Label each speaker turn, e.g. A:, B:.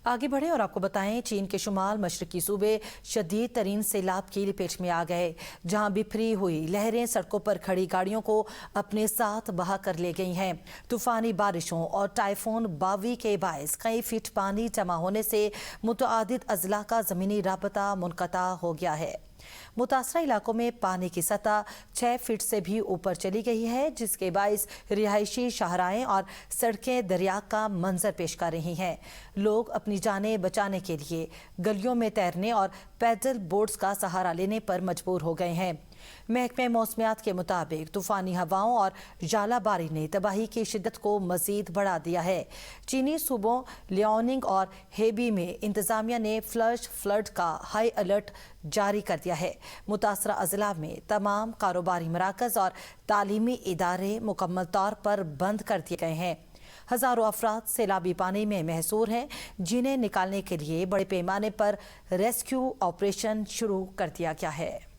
A: आगे बढ़े और आपको बताएं, चीन के शुमाल मशरकी सूबे शदीद तरीन सैलाब की लपेट में आ गए, जहां बिफरी हुई लहरें सड़कों पर खड़ी गाड़ियों को अपने साथ बहा कर ले गई हैं। तूफानी बारिशों और टाइफून बावी के बायस कई फीट पानी जमा होने से मुतअद्दिद अजला का जमीनी राबता मुनक़ता हो गया है। मुतासरा इलाकों में पानी की सतह 6 फीट से भी ऊपर चली गई है, जिसके बायस रिहायशी शाहराएं और सड़कें दरिया का मंजर पेश कर रही हैं। लोग अपनी जानें बचाने के लिए गलियों में तैरने और पैडल बोट्स का सहारा लेने पर मजबूर हो गए हैं। महकमे मौसमियात के मुताबिक तूफानी हवाओं और जालाबारी ने तबाही की शिद्दत को मजीद बढ़ा दिया है। चीनी सूबों लियाओनिंग और हेबी में इंतजामिया ने फ्लैश फ्लड का हाई अलर्ट जारी कर दिया है। मुतासरा अजला में तमाम कारोबारी मराकज और तालीमी इदारे मुकम्मल तौर पर बंद कर दिए गए हैं। हजारों अफराद सैलाबी पानी में महसूर हैं, जिन्हें निकालने के लिए बड़े पैमाने पर रेस्क्यू ऑपरेशन शुरू कर दिया गया है।